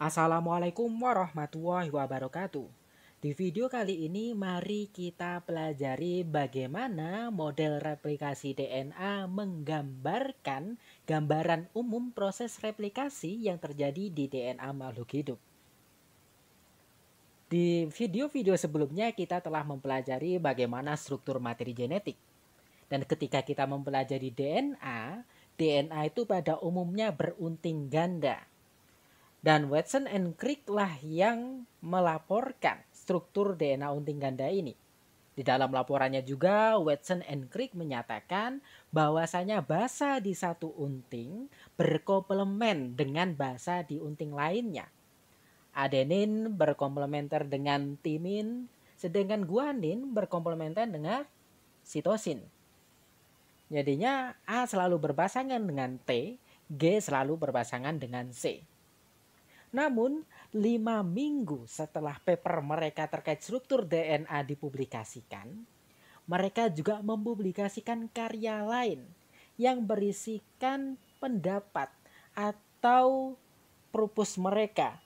Assalamualaikum warahmatullahi wabarakatuh. Di video kali ini mari kita pelajari bagaimana model replikasi DNA menggambarkan gambaran umum proses replikasi yang terjadi di DNA makhluk hidup. Di video-video sebelumnya kita telah mempelajari bagaimana struktur materi genetik. Dan ketika kita mempelajari DNA itu pada umumnya berunting ganda. Dan Watson and Crick lah yang melaporkan struktur DNA unting ganda ini. Di dalam laporannya juga, Watson and Crick menyatakan bahwasanya basa di satu unting berkomplemen dengan basa di unting lainnya. Adenin berkomplementer dengan timin, sedangkan guanin berkomplementer dengan sitosin. Jadinya A selalu berpasangan dengan T, G selalu berpasangan dengan C. Namun, 5 minggu setelah paper mereka terkait struktur DNA dipublikasikan, mereka juga mempublikasikan karya lain yang berisikan pendapat atau propos mereka,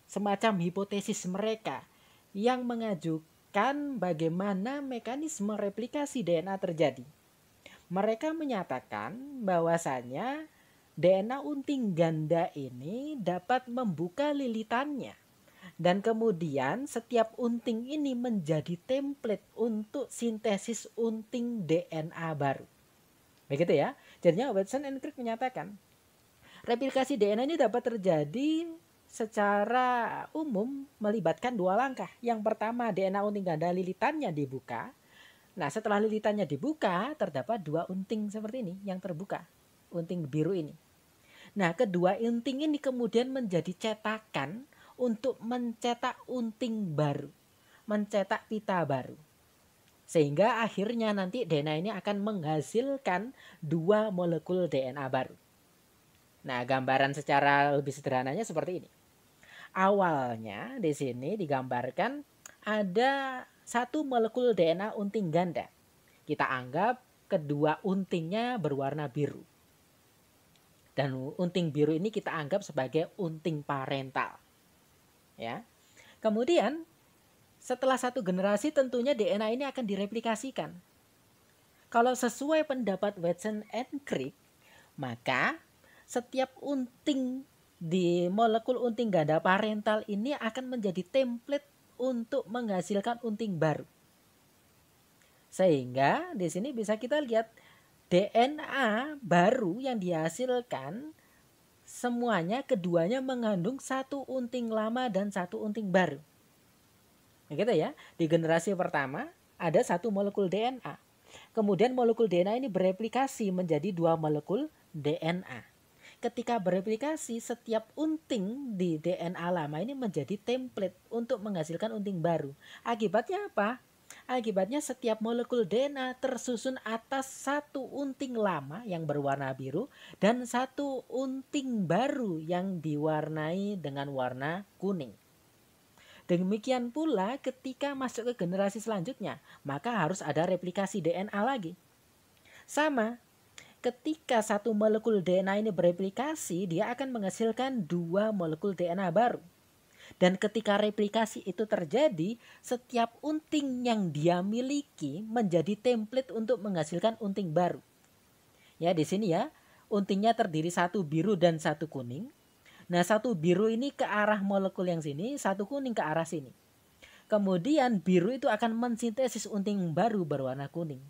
semacam hipotesis mereka yang mengajukan bagaimana mekanisme replikasi DNA terjadi. Mereka menyatakan bahwasanya DNA unting ganda ini dapat membuka lilitannya. Dan kemudian setiap unting ini menjadi template untuk sintesis unting DNA baru. Begitu ya. Jadinya Watson and Crick menyatakan, replikasi DNA ini dapat terjadi secara umum melibatkan dua langkah. Yang pertama, DNA unting ganda lilitannya dibuka. Nah, setelah lilitannya dibuka, terdapat dua unting seperti ini yang terbuka. Unting biru ini. Nah, kedua unting ini kemudian menjadi cetakan untuk mencetak unting baru, mencetak pita baru. Sehingga akhirnya nanti DNA ini akan menghasilkan dua molekul DNA baru. Nah, gambaran secara lebih sederhananya seperti ini. Awalnya di sini digambarkan ada satu molekul DNA unting ganda. Kita anggap kedua untingnya berwarna biru. Dan unting biru ini kita anggap sebagai unting parental. Ya. Kemudian setelah satu generasi tentunya DNA ini akan direplikasikan. Kalau sesuai pendapat Watson and Crick, maka setiap unting di molekul unting ganda parental ini akan menjadi template untuk menghasilkan unting baru. Sehingga di sini bisa kita lihat DNA baru yang dihasilkan semuanya keduanya mengandung satu unting lama dan satu unting baru. Begitu ya. Di generasi pertama ada satu molekul DNA. Kemudian molekul DNA ini bereplikasi menjadi dua molekul DNA. Ketika bereplikasi, setiap unting di DNA lama ini menjadi template untuk menghasilkan unting baru. Akibatnya apa? Akibatnya setiap molekul DNA tersusun atas satu unting lama yang berwarna biru dan satu unting baru yang diwarnai dengan warna kuning. Demikian pula ketika masuk ke generasi selanjutnya, maka harus ada replikasi DNA lagi. Sama, ketika satu molekul DNA ini bereplikasi, dia akan menghasilkan dua molekul DNA baru. Dan ketika replikasi itu terjadi, setiap unting yang dia miliki menjadi template untuk menghasilkan unting baru. Ya, di sini ya, untingnya terdiri satu biru dan satu kuning. Nah, satu biru ini ke arah molekul yang sini, satu kuning ke arah sini. Kemudian biru itu akan mensintesis unting baru berwarna kuning.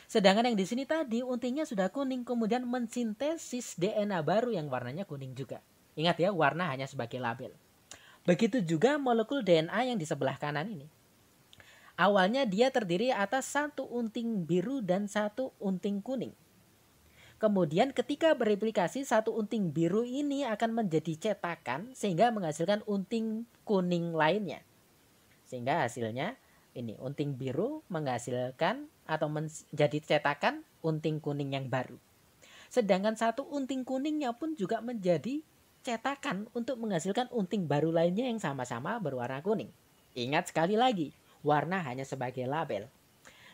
Sedangkan yang di sini tadi untingnya sudah kuning, kemudian mensintesis DNA baru yang warnanya kuning juga. Ingat ya, warna hanya sebagai label. Begitu juga molekul DNA yang di sebelah kanan ini. Awalnya dia terdiri atas satu unting biru dan satu unting kuning. Kemudian ketika bereplikasi, satu unting biru ini akan menjadi cetakan sehingga menghasilkan unting kuning lainnya. Sehingga hasilnya ini unting biru menghasilkan atau menjadi cetakan unting kuning yang baru. Sedangkan satu unting kuningnya pun juga menjadi cetakan untuk menghasilkan unting baru lainnya yang sama-sama berwarna kuning. Ingat sekali lagi, warna hanya sebagai label.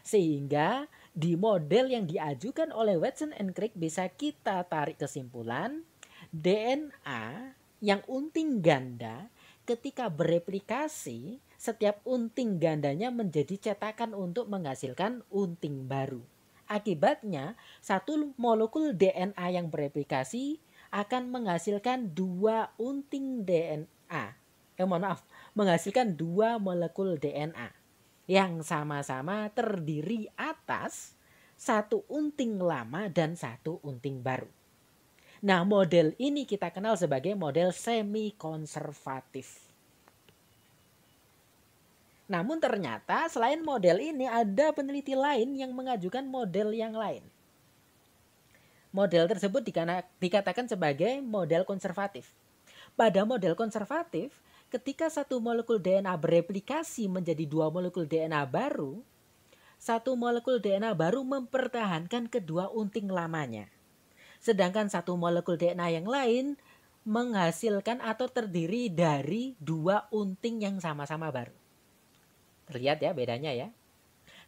Sehingga di model yang diajukan oleh Watson and Crick bisa kita tarik kesimpulan DNA Yang unting ganda ketika bereplikasi, setiap unting gandanya menjadi cetakan untuk menghasilkan unting baru. Akibatnya, satu molekul DNA yang bereplikasi akan menghasilkan dua unting DNA. Menghasilkan dua molekul DNA yang sama-sama terdiri atas satu unting lama dan satu unting baru. Nah, model ini kita kenal sebagai model semi-konservatif. Namun ternyata selain model ini ada peneliti lain yang mengajukan model yang lain. Model tersebut dikatakan sebagai model konservatif. Pada model konservatif, ketika satu molekul DNA bereplikasi menjadi dua molekul DNA baru, satu molekul DNA baru mempertahankan kedua unting lamanya. Sedangkan satu molekul DNA yang lain menghasilkan atau terdiri dari dua unting yang sama-sama baru. Terlihat ya bedanya ya.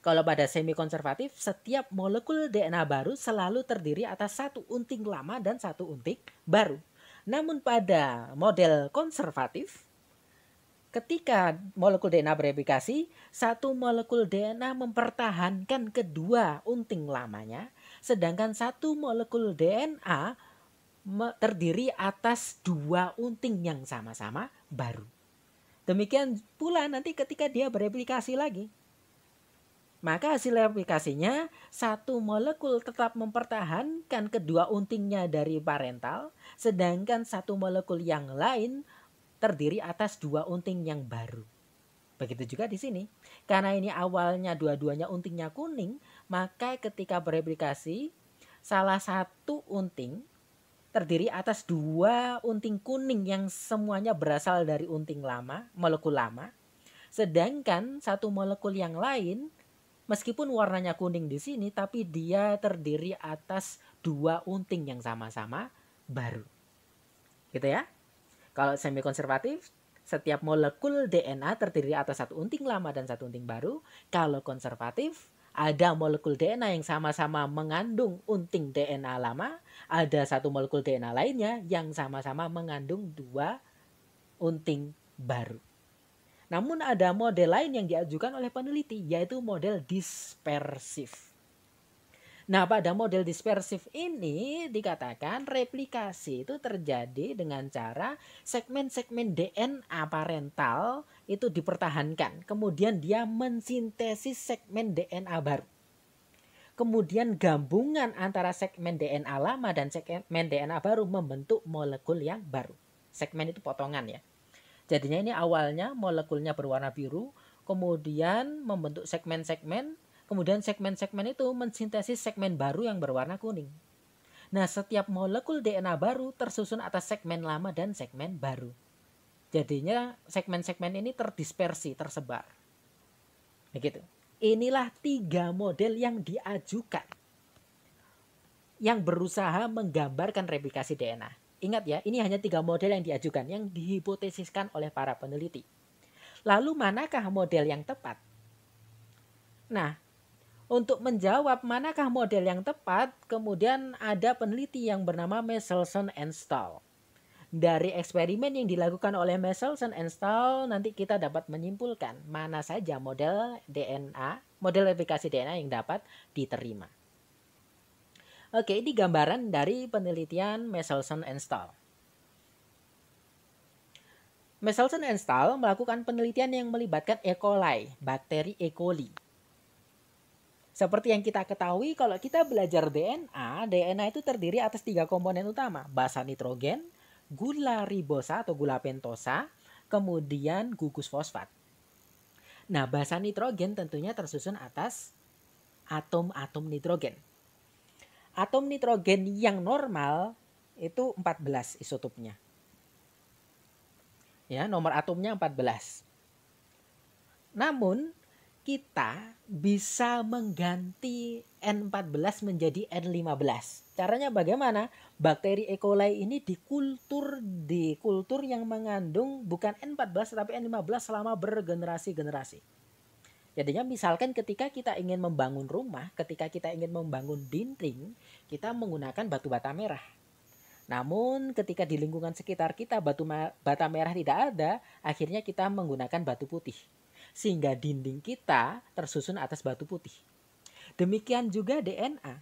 Kalau pada semi konservatif, setiap molekul DNA baru selalu terdiri atas satu unting lama dan satu unting baru. Namun pada model konservatif, ketika molekul DNA bereplikasi, satu molekul DNA mempertahankan kedua unting lamanya, sedangkan satu molekul DNA terdiri atas dua unting yang sama-sama baru. Demikian pula nanti ketika dia bereplikasi lagi, maka hasil replikasinya satu molekul tetap mempertahankan kedua untingnya dari parental, sedangkan satu molekul yang lain terdiri atas dua unting yang baru. Begitu juga di sini. Karena ini awalnya dua-duanya untingnya kuning, maka ketika bereplikasi salah satu unting terdiri atas dua unting kuning yang semuanya berasal dari unting lama, molekul lama. Sedangkan satu molekul yang lain meskipun warnanya kuning di sini tapi dia terdiri atas dua unting yang sama-sama baru. Gitu ya. Kalau semi konservatif, setiap molekul DNA terdiri atas satu unting lama dan satu unting baru. Kalau konservatif, ada molekul DNA yang sama-sama mengandung unting DNA lama, ada satu molekul DNA lainnya yang sama-sama mengandung dua unting baru. Namun ada model lain yang diajukan oleh peneliti, yaitu model dispersif. Nah, pada model dispersif ini dikatakan replikasi itu terjadi dengan cara segmen-segmen DNA parental itu dipertahankan. Kemudian dia mensintesis segmen DNA baru. Kemudian gabungan antara segmen DNA lama dan segmen DNA baru membentuk molekul yang baru. Segmen itu potongan ya. Jadinya ini awalnya molekulnya berwarna biru, kemudian membentuk segmen-segmen, kemudian segmen-segmen itu mensintesis segmen baru yang berwarna kuning. Nah, setiap molekul DNA baru tersusun atas segmen lama dan segmen baru. Jadinya segmen-segmen ini terdispersi, tersebar. Begitu. Inilah 3 model yang diajukan yang berusaha menggambarkan replikasi DNA. Ingat ya, ini hanya 3 model yang diajukan, yang dihipotesiskan oleh para peneliti. Lalu manakah model yang tepat? Nah, untuk menjawab manakah model yang tepat, kemudian ada peneliti yang bernama Michelson and Stahl. Dari eksperimen yang dilakukan oleh Michelson and Stahl, nanti kita dapat menyimpulkan mana saja model DNA, model replikasi DNA yang dapat diterima. Oke, ini gambaran dari penelitian Michelson and Stahl. Michelson and Stahl melakukan penelitian yang melibatkan E. coli, bakteri E. coli. Seperti yang kita ketahui, kalau kita belajar DNA itu terdiri atas 3 komponen utama, basa nitrogen, gula ribosa atau gula pentosa, kemudian gugus fosfat. Nah, basa nitrogen tentunya tersusun atas atom-atom nitrogen. Atom nitrogen yang normal itu 14 isotopnya. Ya, nomor atomnya 14. Namun kita bisa mengganti N14 menjadi N15. Caranya bagaimana? Bakteri E. coli ini dikultur yang mengandung bukan N14 tapi N15 selama bergenerasi-generasi. Jadinya misalkan ketika kita ingin membangun rumah, ketika kita ingin membangun dinding, kita menggunakan batu bata merah. Namun ketika di lingkungan sekitar kita bata merah tidak ada, akhirnya kita menggunakan batu putih. Sehingga dinding kita tersusun atas batu putih. Demikian juga DNA.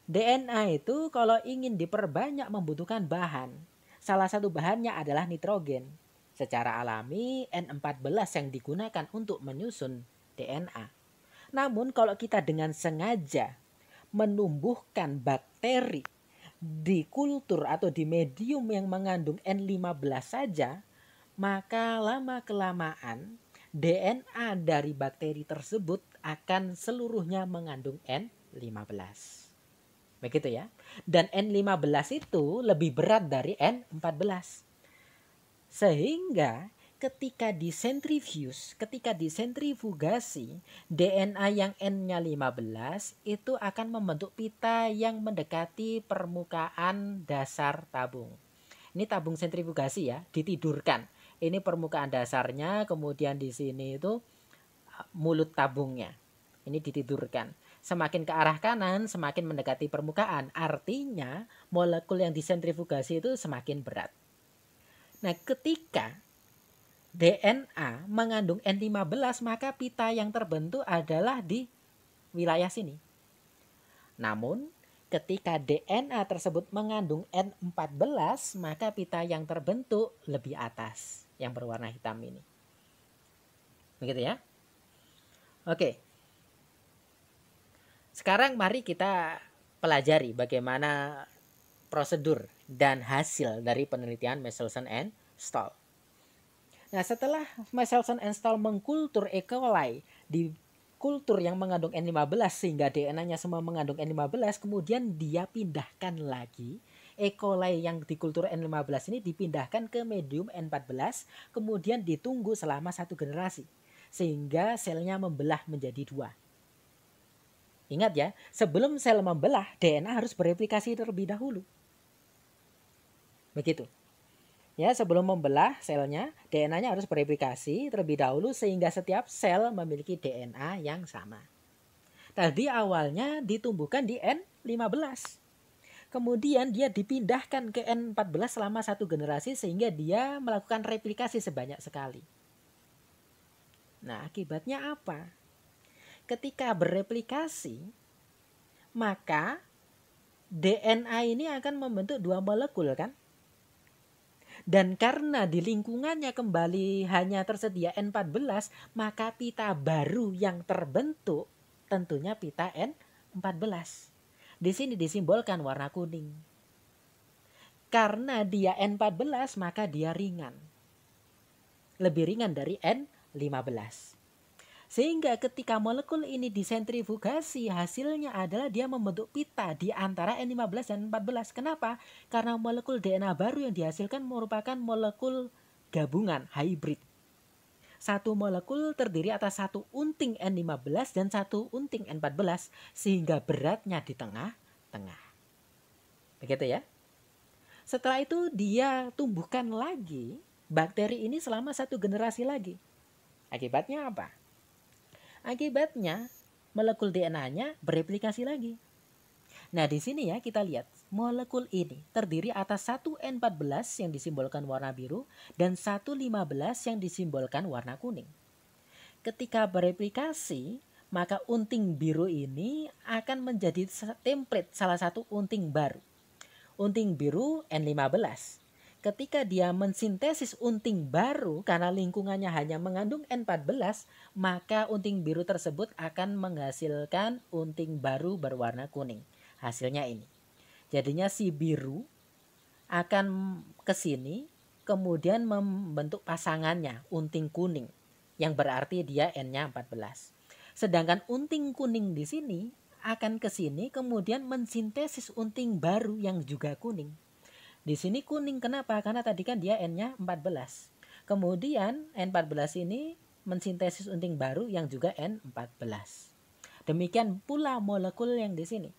DNA itu kalau ingin diperbanyak membutuhkan bahan. Salah satu bahannya adalah nitrogen. Secara alami N14 yang digunakan untuk menyusun DNA. Namun kalau kita dengan sengaja menumbuhkan bakteri di kultur atau di medium yang mengandung N15 saja, maka lama-kelamaan DNA dari bakteri tersebut akan seluruhnya mengandung N15. Begitu ya. Dan N15 itu lebih berat dari N14. Sehingga ketika disentrifugasi, DNA yang N-nya 15 itu akan membentuk pita yang mendekati permukaan dasar tabung. Ini tabung sentrifugasi ya, ditidurkan. Ini permukaan dasarnya, kemudian di sini itu mulut tabungnya. Ini ditidurkan. Semakin ke arah kanan, semakin mendekati permukaan. Artinya molekul yang disentrifugasi itu semakin berat. Nah, ketika DNA mengandung N15, maka pita yang terbentuk adalah di wilayah sini. Namun, ketika DNA tersebut mengandung N14, maka pita yang terbentuk lebih atas, yang berwarna hitam ini. Begitu ya? Oke. Sekarang mari kita pelajari bagaimana prosedur dan hasil dari penelitian Michelson and Stahl. Nah, setelah Michelson and Stahl mengkultur E. coli di kultur yang mengandung N15 sehingga DNA-nya semua mengandung N15, kemudian dia pindahkan lagi E. coli yang di kultur N15 ini dipindahkan ke medium N14, kemudian ditunggu selama 1 generasi sehingga selnya membelah menjadi 2. Ingat ya, sebelum sel membelah, DNA harus bereplikasi terlebih dahulu. Begitu. Ya, sebelum membelah selnya, DNA-nya harus bereplikasi terlebih dahulu sehingga setiap sel memiliki DNA yang sama. Tadi awalnya ditumbuhkan di N15. Kemudian dia dipindahkan ke N14 selama 1 generasi sehingga dia melakukan replikasi sebanyak sekali. Nah, akibatnya apa? Ketika bereplikasi, maka DNA ini akan membentuk 2 molekul kan? Dan karena di lingkungannya kembali hanya tersedia N14, maka pita baru yang terbentuk tentunya pita N14. Di sini disimbolkan warna kuning. Karena dia N14, maka dia ringan. Lebih ringan dari N15. Sehingga ketika molekul ini disentrifugasi, hasilnya adalah dia membentuk pita di antara N15 dan N14. Kenapa? Karena molekul DNA baru yang dihasilkan merupakan molekul gabungan, hybrid. Satu molekul terdiri atas 1 unting N15 dan 1 unting N14, sehingga beratnya di tengah-tengah. Begitu ya. Setelah itu dia tumbuhkan lagi bakteri ini selama 1 generasi lagi. Akibatnya apa? Akibatnya molekul DNA-nya bereplikasi lagi. Nah, di sini ya kita lihat molekul ini terdiri atas 1 N14 yang disimbolkan warna biru dan 1 15 yang disimbolkan warna kuning. Ketika bereplikasi, maka unting biru ini akan menjadi template salah satu unting baru. Unting biru N15. Ketika dia mensintesis unting baru karena lingkungannya hanya mengandung N14, maka unting biru tersebut akan menghasilkan unting baru berwarna kuning. Hasilnya ini. Jadinya si biru akan ke sini kemudian membentuk pasangannya unting kuning yang berarti dia N-nya 14. Sedangkan unting kuning di sini akan ke sini kemudian mensintesis unting baru yang juga kuning. Di sini kuning kenapa? Karena tadi kan dia N-nya 14. Kemudian N14 ini mensintesis unting baru yang juga N14. Demikian pula molekul yang di sini.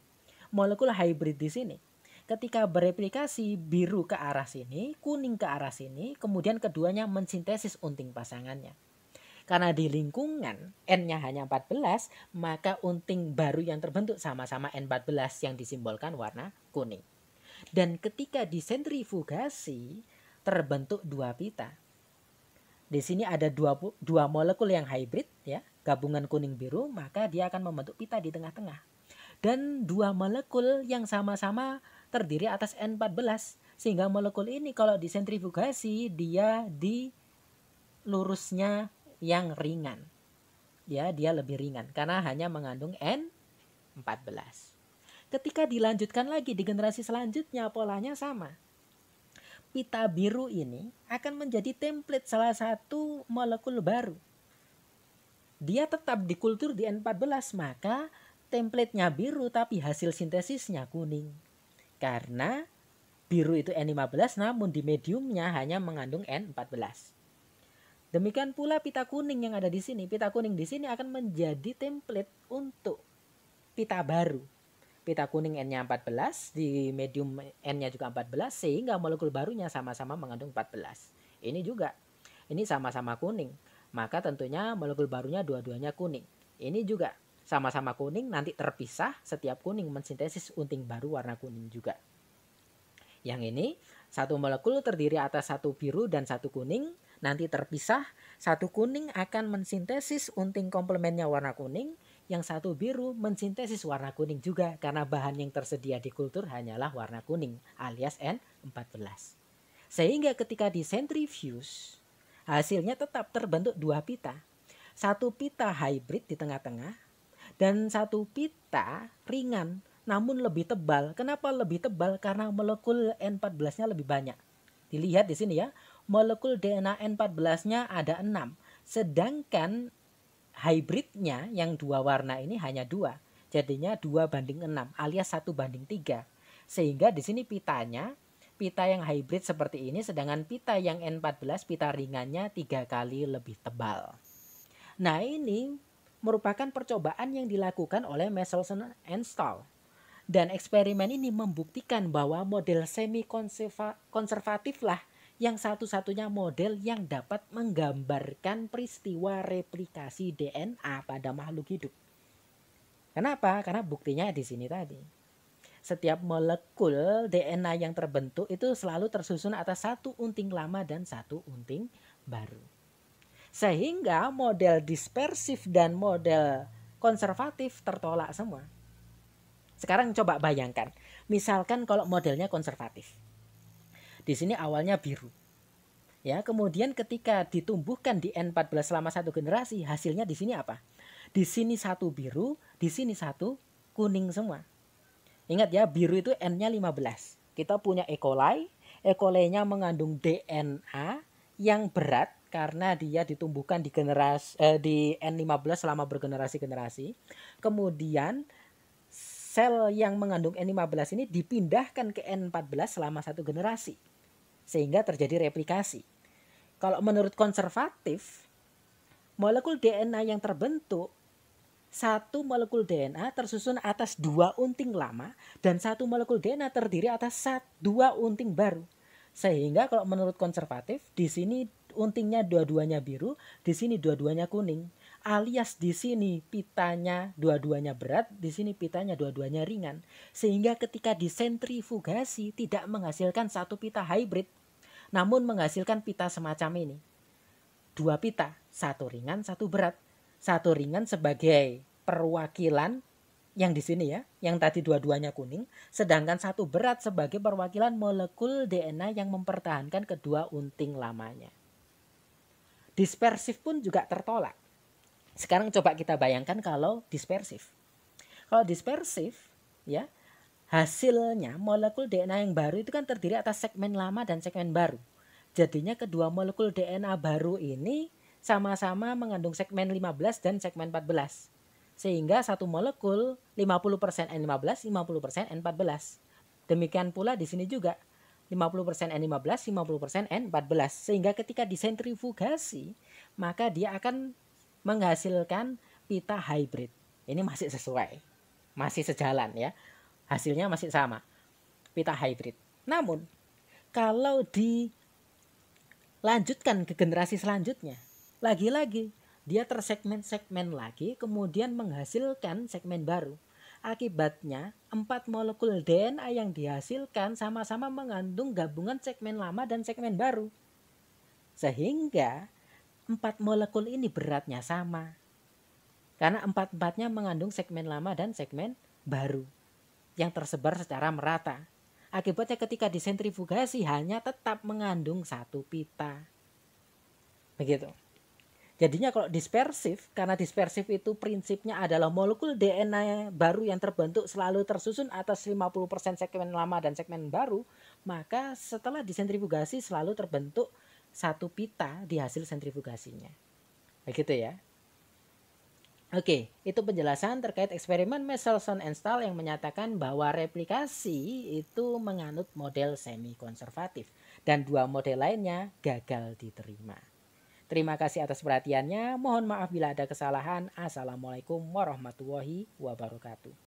Molekul hybrid di sini. Ketika bereplikasi biru ke arah sini, kuning ke arah sini, kemudian keduanya mensintesis unting pasangannya. Karena di lingkungan N-nya hanya 14, maka unting baru yang terbentuk sama-sama N14 yang disimbolkan warna kuning. Dan ketika disentrifugasi terbentuk dua pita. Di sini ada dua molekul yang hybrid ya, gabungan kuning biru, maka dia akan membentuk pita di tengah-tengah. Dan dua molekul yang sama-sama terdiri atas N14, sehingga molekul ini kalau disentrifugasi dia di lurusnya yang ringan. Ya, dia lebih ringan karena hanya mengandung N14. Ketika dilanjutkan lagi di generasi selanjutnya polanya sama. Pita biru ini akan menjadi template salah satu molekul baru. Dia tetap dikultur di N14, maka templatenya biru tapi hasil sintesisnya kuning. Karena biru itu N15 namun di mediumnya hanya mengandung N14. Demikian pula pita kuning yang ada di sini. Pita kuning di sini akan menjadi template untuk pita baru. Pita kuning N-nya 14, di medium N-nya juga 14, sehingga molekul barunya sama-sama mengandung 14. Ini juga, ini sama-sama kuning. Maka tentunya molekul barunya dua-duanya kuning. Ini juga sama-sama kuning, nanti terpisah, setiap kuning mensintesis unting baru warna kuning juga. Yang ini, satu molekul terdiri atas satu biru dan satu kuning, nanti terpisah, satu kuning akan mensintesis unting komplemennya warna kuning, yang satu biru mensintesis warna kuning juga karena bahan yang tersedia di kultur hanyalah warna kuning alias N14. Sehingga ketika disentrifuge, hasilnya tetap terbentuk dua pita. Satu pita hybrid di tengah-tengah dan satu pita ringan namun lebih tebal. Kenapa lebih tebal? Karena molekul N14-nya lebih banyak. Dilihat di sini ya, molekul DNA N14-nya ada 6, sedangkan hybridnya yang dua warna ini hanya 2. Jadinya 2:6 alias 1:3. Sehingga di sini pitanya, pita yang hybrid seperti ini, sedangkan pita yang N14, pita ringannya 3 kali lebih tebal. Nah, ini merupakan percobaan yang dilakukan oleh Michelson and Stahl. Dan eksperimen ini membuktikan bahwa model semi konservatif lah yang satu-satunya model yang dapat menggambarkan peristiwa replikasi DNA pada makhluk hidup. Kenapa? Karena buktinya di sini tadi. Setiap molekul DNA yang terbentuk itu selalu tersusun atas satu unting lama dan satu unting baru. Sehingga model dispersif dan model konservatif tertolak semua. Sekarang coba bayangkan, misalkan kalau modelnya konservatif. Di sini awalnya biru. Ya, kemudian ketika ditumbuhkan di N14 selama satu generasi, hasilnya di sini apa? Di sini satu biru, di sini satu kuning semua. Ingat ya, biru itu N-nya 15. Kita punya E. coli. E. coli-nya mengandung DNA yang berat karena dia ditumbuhkan di di N15 selama bergenerasi-generasi. Kemudian sel yang mengandung N15 ini dipindahkan ke N14 selama satu generasi. Sehingga terjadi replikasi. Kalau menurut konservatif, molekul DNA yang terbentuk, satu molekul DNA tersusun atas 2 unting lama dan satu molekul DNA terdiri atas 2 unting baru. Sehingga kalau menurut konservatif, di sini untingnya dua-duanya biru, di sini dua-duanya kuning. Alias di sini pitanya dua-duanya berat, di sini pitanya dua-duanya ringan. Sehingga ketika disentrifugasi tidak menghasilkan satu pita hybrid, namun menghasilkan pita semacam ini. 2 pita, satu ringan, satu berat. Satu ringan sebagai perwakilan yang di sini ya, yang tadi dua-duanya kuning, sedangkan satu berat sebagai perwakilan molekul DNA yang mempertahankan kedua unting lamanya. Dispersif pun juga tertolak. Sekarang coba kita bayangkan kalau dispersif. Kalau dispersif, ya, hasilnya molekul DNA yang baru itu kan terdiri atas segmen lama dan segmen baru. Jadinya kedua molekul DNA baru ini sama-sama mengandung segmen 15 dan segmen 14. Sehingga satu molekul 50% N15, 50% N14. Demikian pula di sini juga 50% N15, 50% N14. Sehingga ketika disentrifugasi, maka dia akan menghasilkan pita hybrid. Ini masih sesuai, masih sejalan ya. Hasilnya masih sama, pita hybrid. Namun, kalau dilanjutkan ke generasi selanjutnya, lagi-lagi dia tersegmen-segmen lagi, kemudian menghasilkan segmen baru. Akibatnya, 4 molekul DNA yang dihasilkan sama-sama mengandung gabungan segmen lama dan segmen baru. Sehingga 4 molekul ini beratnya sama. Karena 4-empatnya mengandung segmen lama dan segmen baru yang tersebar secara merata. Akibatnya ketika disentrifugasi hanya tetap mengandung satu pita. Begitu. Jadinya kalau dispersif, karena dispersif itu prinsipnya adalah molekul DNA baru yang terbentuk selalu tersusun atas 50% segmen lama dan segmen baru, maka setelah disentrifugasi selalu terbentuk satu pita di hasil sentrifugasinya. Begitu ya. Oke, itu penjelasan terkait eksperimen Michelson and Stahl yang menyatakan bahwa replikasi itu menganut model semi konservatif dan dua model lainnya gagal diterima. Terima kasih atas perhatiannya. Mohon maaf bila ada kesalahan. Assalamualaikum warahmatullahi wabarakatuh.